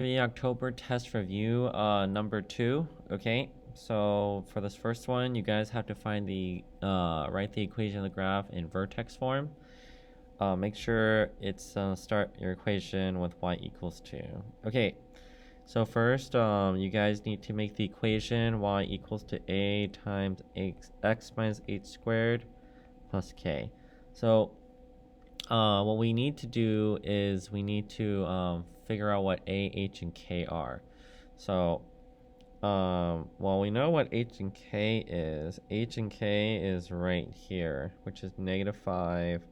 The October test review number 2. Okay, so for this first one, you guys have to find the write the equation of the graph in vertex form. Make sure it's start your equation with y equals 2. Okay, so first you guys need to make the equation y equals to a times x minus h squared plus k. So what we need to do is we need to figure out what a, h, and k are. So well, we know what h and k is. H and k is right here, which is -5,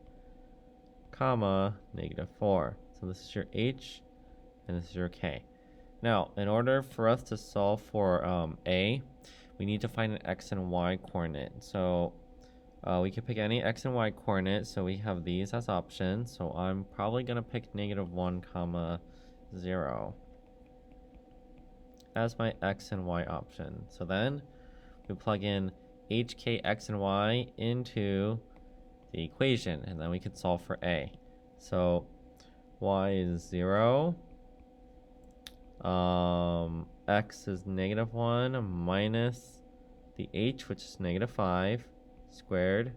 comma, -4. So this is your h, and this is your k. Now, in order for us to solve for a, we need to find an x and y coordinate. So we can pick any x and y coordinate, so we have these as options. So I'm probably going to pick -1, comma 0 as my x and y option. So then we plug in h, k, x, and y into the equation, and then we can solve for a. So y is 0, x is -1 minus the h, which is -5 squared,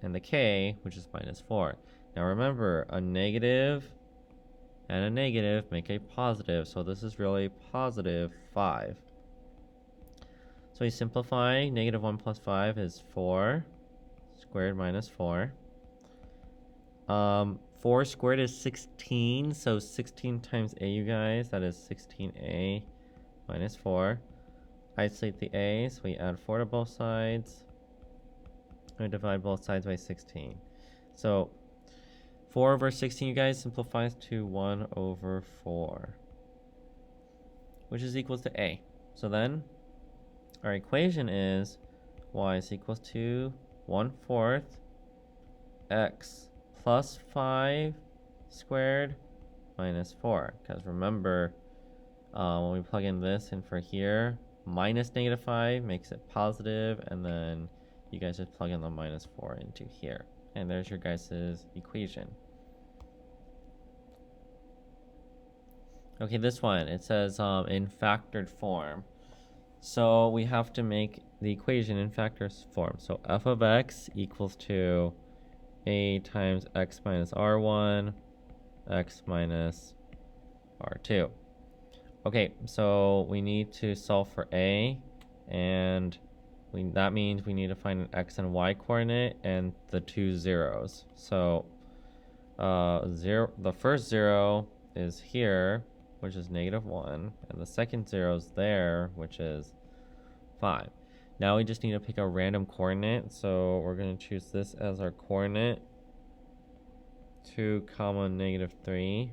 and the k, which is -4. Now remember, a negative and a negative make a positive, so this is really +5. So we simplify. -1 plus 5 is 4 squared minus 4. 4 squared is 16, so 16 times a, you guys, that is 16a minus 4. Isolate the a, so we add 4 to both sides. We divide both sides by 16. So 4 over 16, you guys, simplifies to 1 over 4, which is equals to a. So then our equation is y is equals to 1/4 x plus 5 squared minus 4. Because remember, when we plug in this in for here, minus -5 makes it positive, and then you guys just plug in the -4 into here. And there's your guys' equation. Okay, this one, it says in factored form. So we have to make the equation in factors form. So f of x equals to a times x minus r1, x minus r2. Okay, so we need to solve for a, and that means we need to find an x and y coordinate and the two zeros. So the first 0 is here, which is -1, and the second 0 is there, which is 5. Now we just need to pick a random coordinate, so we're going to choose this as our coordinate, 2, comma, -3.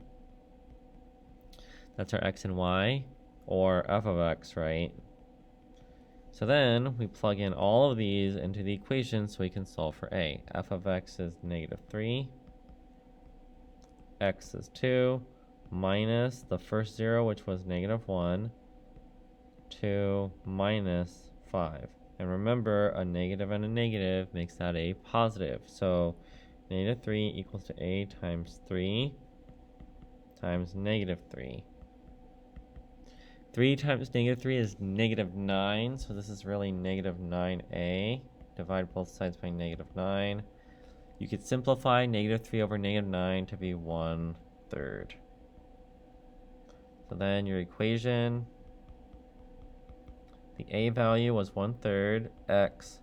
That's our x and y, or f of x, right? So then we plug in all of these into the equation so we can solve for a. F of x is -3, x is 2, minus the first 0, which was -1, 2 minus 5. And remember, a negative and a negative makes that a positive. So -3 equals to a times 3 times -3. 3 times -3 is -9, so this is really -9a. Divide both sides by -9. You could simplify -3 over -9 to be 1/3. So then your equation, the a value was 1/3 x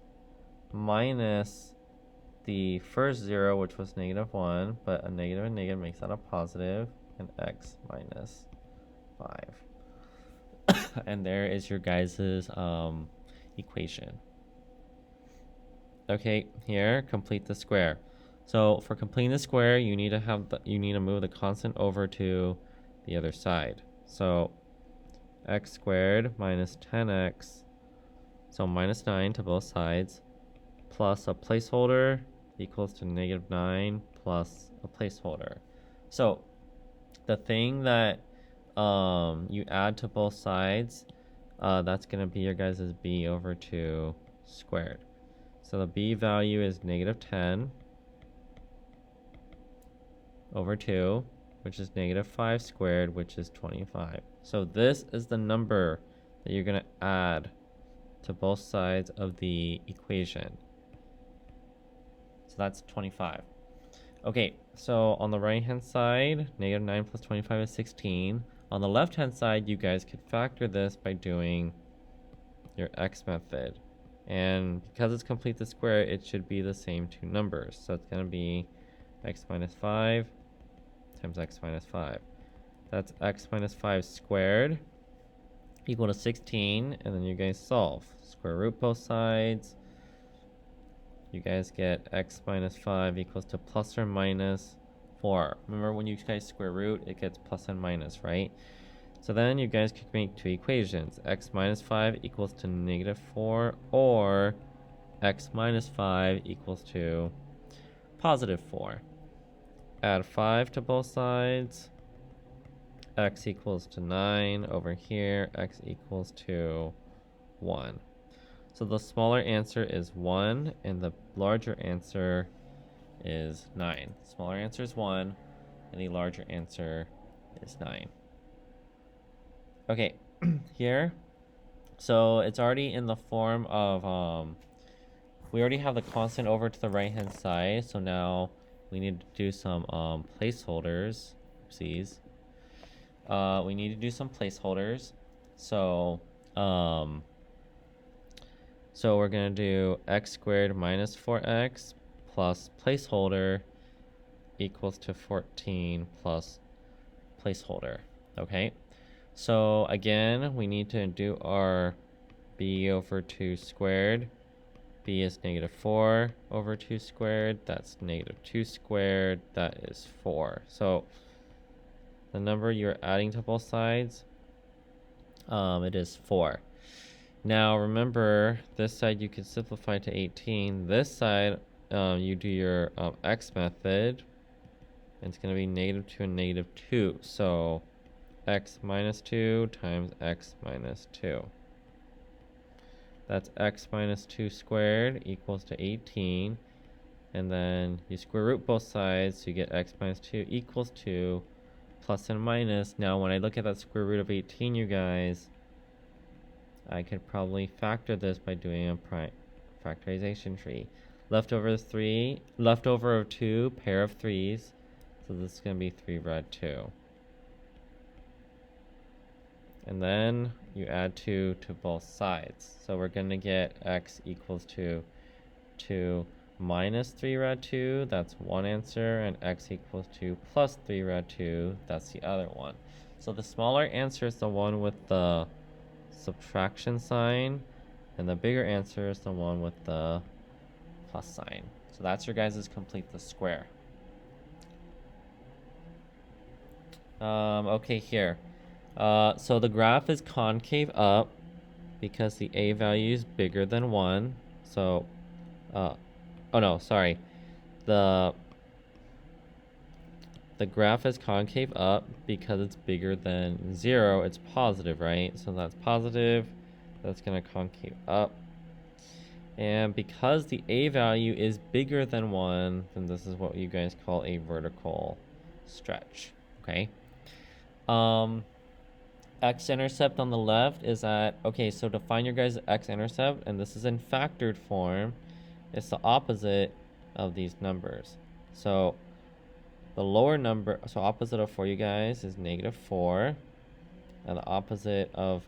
minus the first 0, which was -1, but a negative and negative makes that a positive, and x minus 5. And there is your guys' equation. Okay, here, complete the square. So for completing the square, you need to move the constant over to the other side. So x squared minus 10x, so -9 to both sides, plus a placeholder equals to -9 plus a placeholder. So the thing that you add to both sides, that's going to be your guys' b over 2 squared. So the b value is -10 over 2 which is negative 5 squared, which is 25. So this is the number that you're going to add to both sides of the equation. So that's 25. Okay, so on the right-hand side, negative 9 plus 25 is 16. On the left-hand side, you guys could factor this by doing your x method. And because it's complete the square, it should be the same two numbers. So it's going to be x minus 5 times x minus 5. That's x minus 5 squared equal to 16. And then you guys solve. Square root both sides. You guys get x minus 5 equals to plus or minus 4. Remember when you guys square root, it gets plus and minus, right? So then you guys could make two equations. X minus 5 equals to negative 4, or x minus 5 equals to positive 4. Add 5 to both sides. X equals to 9 over here. X equals to 1. So the smaller answer is 1, and the larger answer is 9. The smaller answer is 1, and the larger answer is 9. Okay, here, so it's already in the form of, we already have the constant over to the right-hand side, so now we need to do some placeholders. Oopsies. We need to do some placeholders. So we're going to do x squared minus 4x plus placeholder equals to 14 plus placeholder, okay? So again, we need to do our b over 2 squared. B is negative 4 over 2 squared. That's negative 2 squared. That is 4. So the number you're adding to both sides, it is 4. Now remember, this side you can simplify to 18. This side, you do your x method. It's going to be negative 2 and negative 2. So x minus 2 times x minus 2. That's x minus 2 squared equals to 18. And then you square root both sides, so you get x minus 2 equals 2 plus and minus. Now when I look at that square root of 18, you guys, I could probably factor this by doing a factorization tree. Leftover of 2, pair of 3's. So this is going to be 3 rad 2. And then you add 2 to both sides. So we're going to get x equals to 2 minus 3 rad 2. That's one answer. And x equals to plus 3 rad 2. That's the other one. So the smaller answer is the one with the subtraction sign. And the bigger answer is the one with the plus sign. So that's your guys' complete the square. Okay, here. So the graph is concave up because the a value is bigger than 1. So, oh no, sorry. The graph is concave up because it's bigger than 0. It's positive, right? So that's positive. That's going to concave up. And because the a value is bigger than 1, then this is what you guys call a vertical stretch, okay? X-intercept on the left is at, okay, so to find your guys' x-intercept, and this is in factored form, it's the opposite of these numbers. So the lower number, so opposite of 4, you guys, is negative 4. And the opposite of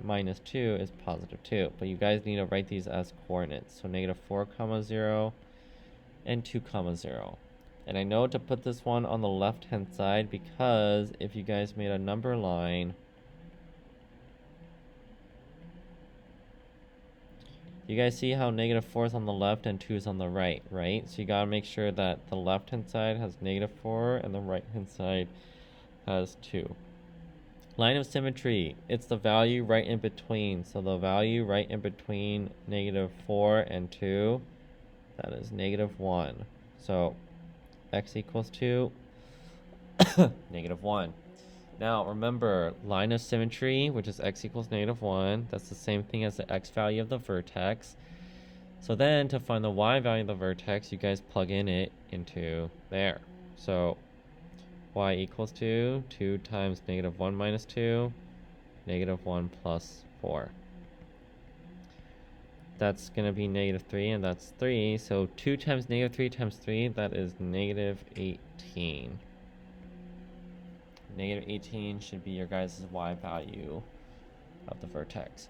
minus 2 is positive 2. But you guys need to write these as coordinates. So negative 4 comma 0 and 2 comma 0. And I know to put this one on the left-hand side because if you guys made a number line, you guys see how negative 4 is on the left and 2 is on the right, right? So you gotta make sure that the left-hand side has negative 4 and the right-hand side has 2. Line of symmetry, it's the value right in between. So the value right in between negative 4 and 2, that is negative 1. So x equals 2, negative 1. Now remember, line of symmetry, which is x equals negative 1, that's the same thing as the x value of the vertex. So then to find the y value of the vertex, you guys plug in it into there. So y equals to 2 times negative 1 minus 2, negative 1 plus 4. That's going to be negative 3, and that's 3. So 2 times negative 3 times 3, that is negative 18. Negative 18 should be your guys' y value of the vertex.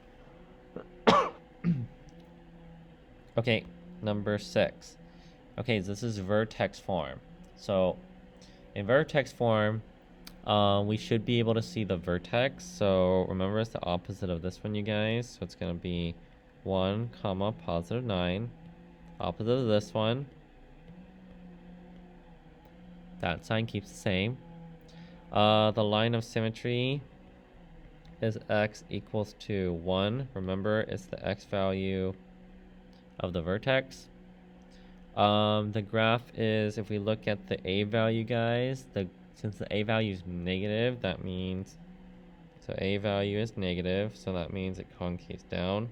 Okay, number 6. Okay, so this is vertex form. So in vertex form, we should be able to see the vertex. So remember, it's the opposite of this one, you guys. So it's going to be 1 comma positive 9. Opposite of this one. That sign keeps the same. The line of symmetry is x equals to 1. Remember, it's the x value of the vertex. The graph is, if we look at the a value, guys, since the a value is negative, that means, so a value is negative, so that means it concaves down.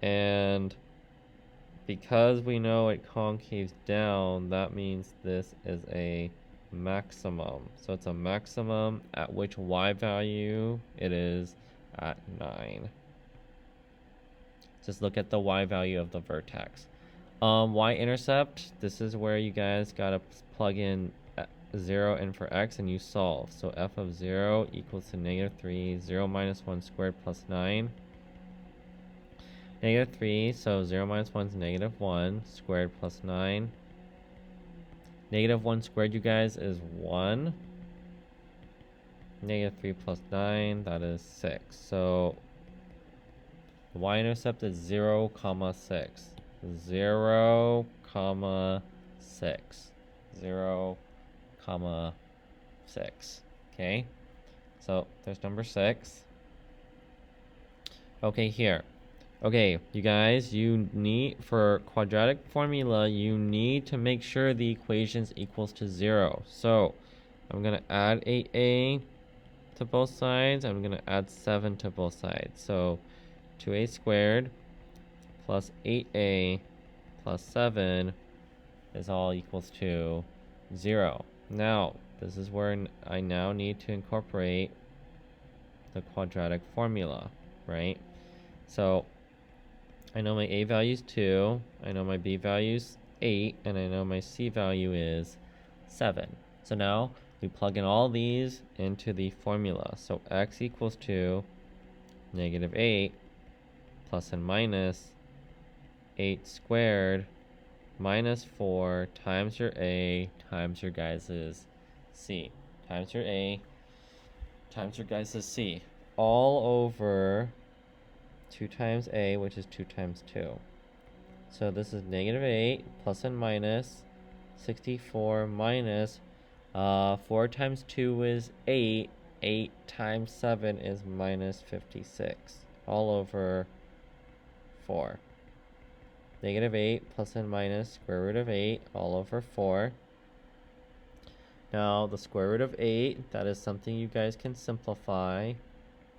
And because we know it concaves down, that means this is a maximum. So it's a maximum at which y value it is at 9. Just look at the y value of the vertex. Y-intercept, this is where you guys gotta plug in 0 in for x and you solve. So f of 0 equals to negative 3, 0 minus 1 squared plus 9. Negative 3, so 0 minus 1 is negative 1 squared plus 9. Negative 1 squared, you guys, is 1. Negative 3 plus 9, that is 6. So the y-intercept is 0, 6. 0, 6. 0, 6. Okay, so there's number 6. Okay, here. Okay, you guys, you need, for quadratic formula, you need to make sure the equation's equals to 0. So I'm going to add 8a to both sides. I'm going to add 7 to both sides. So 2a squared plus 8a plus 7 is all equals to 0. Now, this is where I now need to incorporate the quadratic formula, right? So I know my a value is 2, I know my b value is 8, and I know my c value is 7. So now we plug in all these into the formula. So x equals to negative 8 plus and minus 8 squared minus 4 times your a times your guys' c. Times your a times your guys' c. All over 2 times a, which is 2 times 2. So this is negative 8 plus and minus 64 minus 4 times 2 is 8. 8 times 7 is minus 56. All over 4. Negative 8 plus and minus square root of 8 all over 4. Now the square root of 8, that is something you guys can simplify.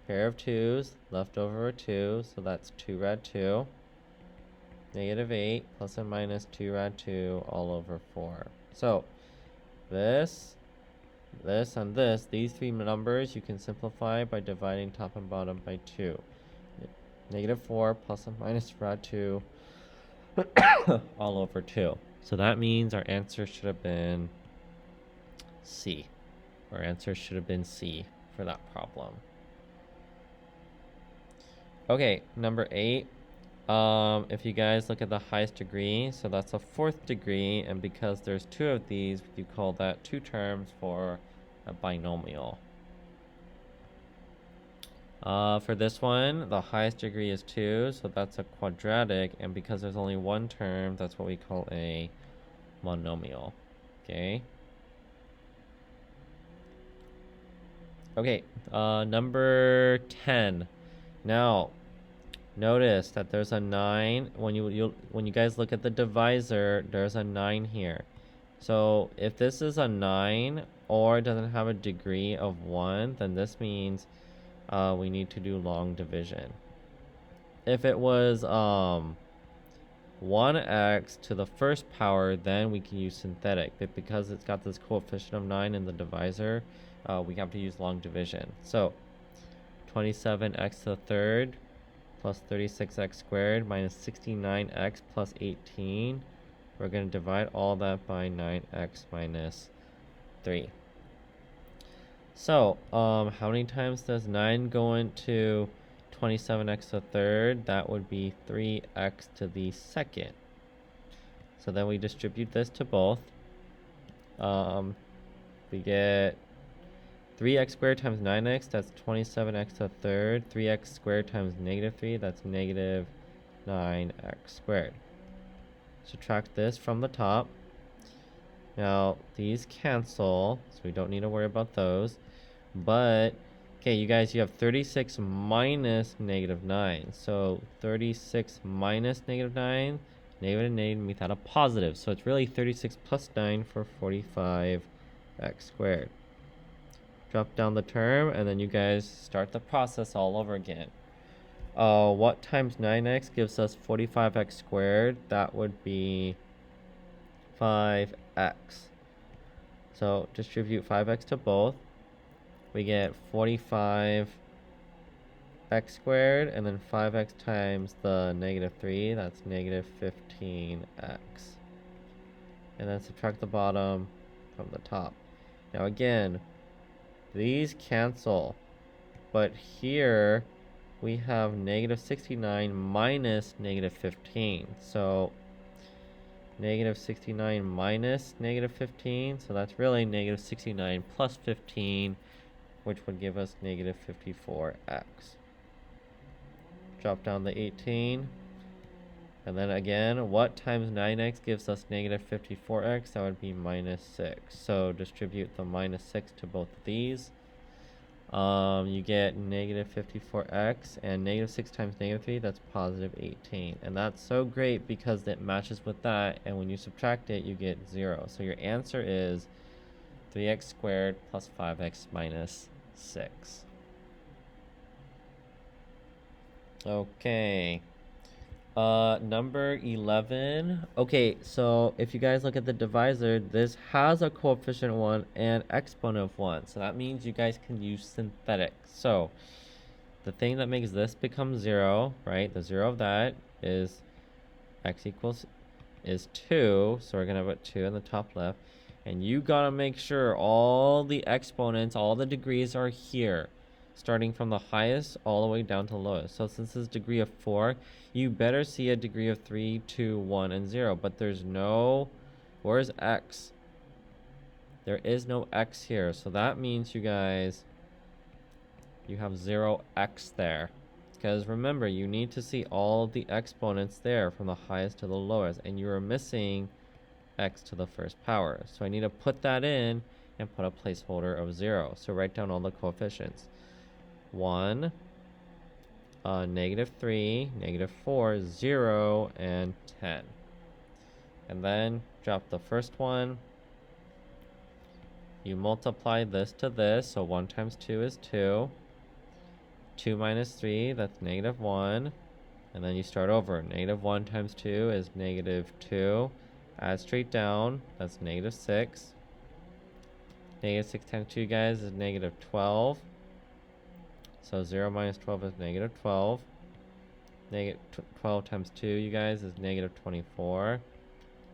Pair of 2's, left over a 2, so that's 2 rad 2. Negative 8 plus and minus 2 rad 2 all over 4. So this, and this, these three numbers you can simplify by dividing top and bottom by 2. Negative 4 plus and minus rad 2 all over 2. So that means our answer should have been C. Our answer should have been C for that problem. Okay, number 8. If you guys look at the highest degree, so that's a 4th degree, and because there's 2 of these, you call that 2 terms for a binomial. For this one, the highest degree is 2, so that's a quadratic, and because there's only 1 term, that's what we call a monomial. Okay. Okay, number 10. Now, notice that there's a 9. When you guys look at the divisor, there's a 9 here. So if this is a 9 or it doesn't have a degree of 1, then this means we need to do long division. If it was 1x to the first power, then we can use synthetic. But because it's got this coefficient of 9 in the divisor, we have to use long division. So 27x to the third plus 36x squared minus 69x plus 18. We're going to divide all that by 9x minus 3. So, how many times does 9 go into 27x to the third? That would be 3x to the second. So then we distribute this to both. We get 3x squared times 9x, that's 27x to the third. 3x squared times negative 3, that's negative 9x squared. Subtract this from the top. Now, these cancel, so we don't need to worry about those. But, okay, you guys, you have 36 minus negative 9. So, 36 minus negative 9, negative and negative make that a positive. So, it's really 36 plus 9 for 45x squared. Drop down the term, and then you guys start the process all over again. What times 9x gives us 45x squared? That would be 5x. So distribute 5x to both. We get 45x squared, and then 5x times the negative 3, that's negative 15x. And then subtract the bottom from the top. Now again, these cancel, but here we have negative 69 minus negative 15. So negative 69 minus negative 15, so that's really negative 69 plus 15, which would give us negative 54x. Drop down the 18. And then again, what times 9x gives us negative 54x? That would be minus 6. So distribute the minus 6 to both of these. You get negative 54x, and negative 6 times negative 3, that's positive 18. And that's so great because it matches with that, and when you subtract it, you get 0. So your answer is 3x squared plus 5x minus 6. Okay. Number 11. Okay, so if you guys look at the divisor, this has a coefficient 1 and exponent of 1. So that means you guys can use synthetic. So the thing that makes this become 0, right? The 0 of that is x equals is 2. So we're going to put 2 in the top left. And you got to make sure all the exponents, all the degrees are here, starting from the highest all the way down to the lowest. So since this is degree of 4, you better see a degree of 3, 2, 1, and 0. But there's no, where's x? There is no x here. So that means you guys, you have 0x there. Because remember, you need to see all of the exponents there from the highest to the lowest. And you are missing x to the first power. So I need to put that in and put a placeholder of 0. So write down all the coefficients. 1, negative 3, negative 4, 0, and 10. And then drop the first one. You multiply this to this, so 1 times 2 is 2. 2 minus 3, that's negative 1. And then you start over. Negative 1 times 2 is negative 2. Add straight down, that's negative 6. Negative 6 times 2, guys, is negative 12. So 0 minus 12 is negative 12. Negative 12 times 2, you guys, is negative 24.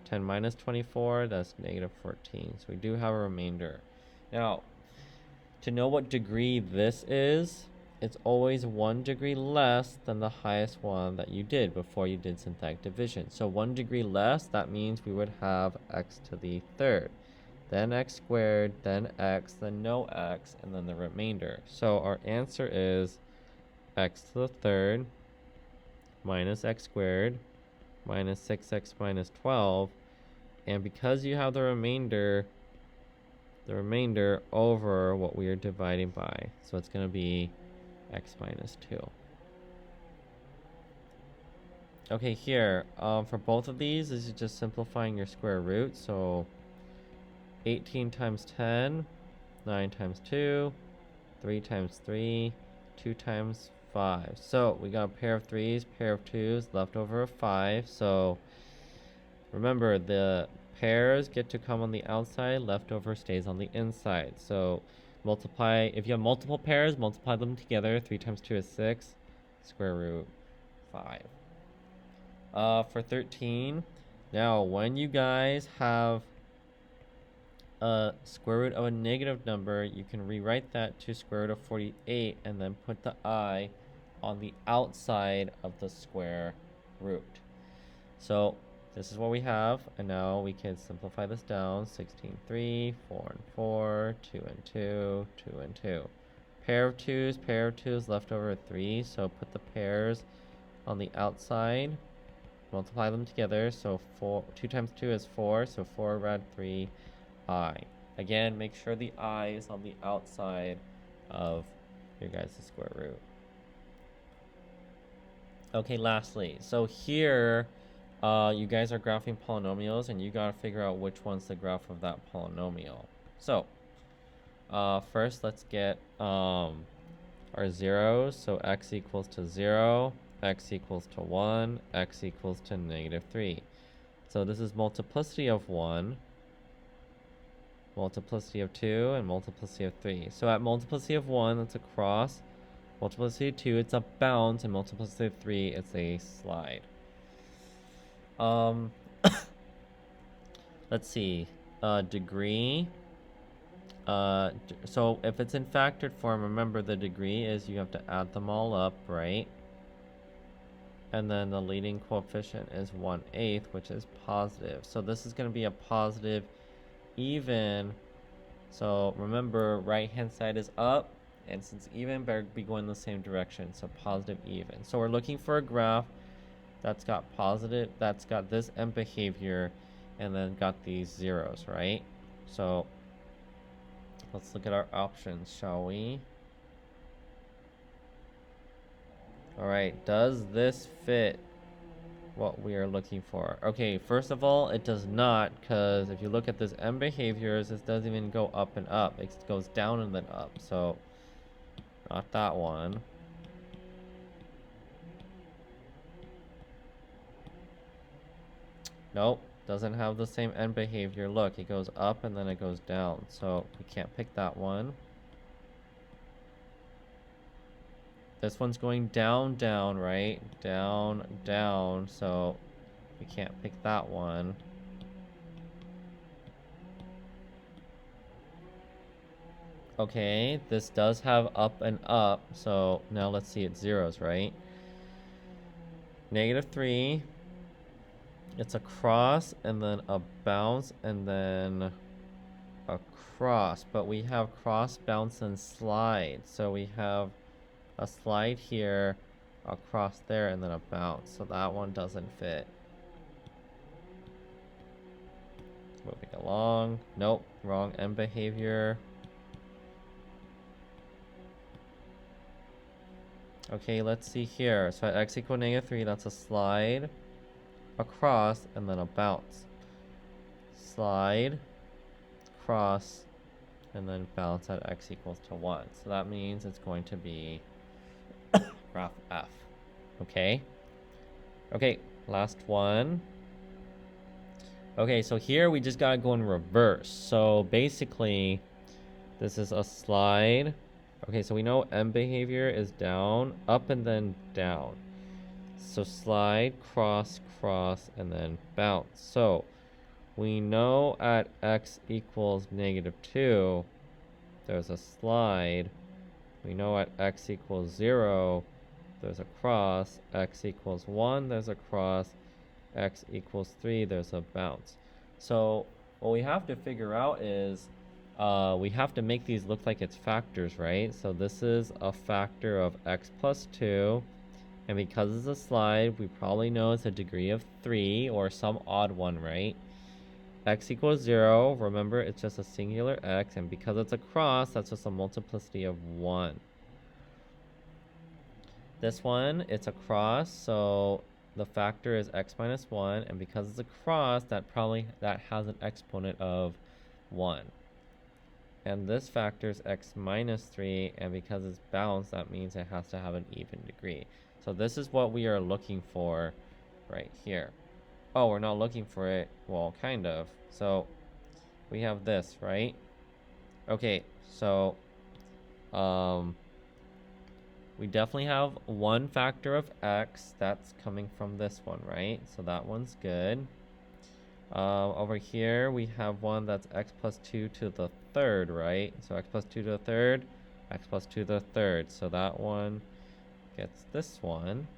10 minus 24, that's negative 14. So we do have a remainder. Now, to know what degree this is, it's always 1 degree less than the highest one that you did before you did synthetic division. So 1 degree less, that means we would have x to the third. Then x squared, then x, then no x, and then the remainder. So our answer is x to the third minus x squared minus 6x minus 12. And because you have the remainder over what we are dividing by. So it's going to be x minus 2. Okay, here, for both of these, this is just simplifying your square root. So 18 times 10, 9 times 2, 3 times 3, 2 times 5. So we got a pair of 3s, pair of 2s, left over of 5. So remember, the pairs get to come on the outside, leftover stays on the inside. So multiply, if you have multiple pairs, multiply them together. 3 times 2 is 6, square root 5. For 13, now when you guys have a square root of a negative number, you can rewrite that to square root of 48 and then put the I on the outside of the square root. So this is what we have, and now we can simplify this down. 16, 3, 4 and 4, 2 and 2, 2 and 2. Pair of 2s, left over 3, so put the pairs on the outside, multiply them together. So 2 times 2 is 4, so 4 rad 3 I. Again, make sure the I is on the outside of your guys' square root. Okay, lastly, so here you guys are graphing polynomials, and you gotta figure out which one's the graph of that polynomial. So first let's get our zeros. So x equals to 0, x equals to 1, x equals to -3. So this is multiplicity of 1, multiplicity of 2, and multiplicity of 3. So at multiplicity of 1, it's a cross. Multiplicity of 2, it's a bounce. And multiplicity of 3, it's a slide. Let's see. Degree. So if it's in factored form, remember the degree is you have to add them all up, right? And then the leading coefficient is 1/8, which is positive. So this is going to be a positive even. So remember, right hand side is up, and since even, better be going the same direction. So positive even. So we're looking for a graph that's got positive, that's got this end behavior, and then got these zeros, right? So let's look at our options, shall we? All right, does this fit what we are looking for? Okay, first of all, it does not, because if you look at this end behaviors, this doesn't even go up and up. It goes down and then up. So not that one. Nope, doesn't have the same end behavior. Look, it goes up and then it goes down. So we can't pick that one. This one's going down, down, right? Down, down. So we can't pick that one. Okay, this does have up and up. So now let's see its zeros, right? -3. It's a cross and then a bounce and then a cross. But we have cross, bounce, and slide. So we have a slide here, a cross there, and then a bounce. So that one doesn't fit. Moving along. Nope, wrong end behavior. Okay, let's see here. So at x equals -3, that's a slide, a cross, and then a bounce. Slide, cross, and then bounce at x equals to 1. So that means it's going to be graph F. Okay. Okay, last one. Okay, so here we just gotta go in reverse. So basically, this is a slide. Okay, so we know end behavior is down, up, and then down. So slide, cross, cross, and then bounce. So we know at x equals -2, there's a slide. We know at x equals 0, there's a cross. X equals 1, there's a cross. X equals 3, there's a bounce. So what we have to figure out is we have to make these look like it's factors, right? So this is a factor of x plus 2. And because it's a slide, we probably know it's a degree of 3 or some odd one, right? X equals 0. Remember, it's just a singular x. And because it's a cross, that's just a multiplicity of 1. This one, it's a cross, so the factor is x minus 1. And because it's a cross, that has an exponent of 1. And this factor is x minus 3, and because it's balanced, that means it has to have an even degree. So this is what we are looking for right here. Oh, we're not looking for it. Well, kind of. So we have this, right? Okay, so we definitely have one factor of x that's coming from this one, right? So that one's good. Over here, we have one that's x plus 2 to the third, right? So x plus 2 to the third, x plus 2 to the third. So that one gets this one.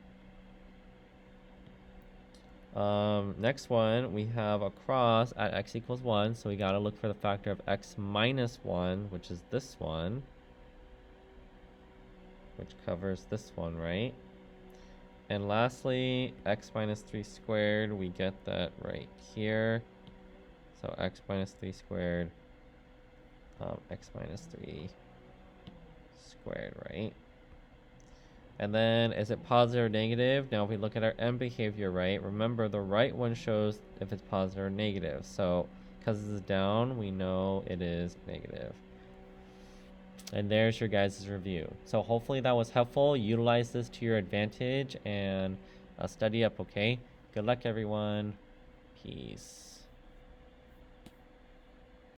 Next one, we have a cross at x equals 1. So we got to look for the factor of x minus 1, which is this one, which covers this one, right? And lastly, x minus 3 squared, we get that right here. So x minus 3 squared, x minus 3 squared, right? And then, is it positive or negative? Now, if we look at our end behavior, right, remember the right one shows if it's positive or negative. So, because this is down, we know it is negative. And there's your guys' review. So hopefully that was helpful. Utilize this to your advantage and study up, okay? Good luck, everyone. Peace.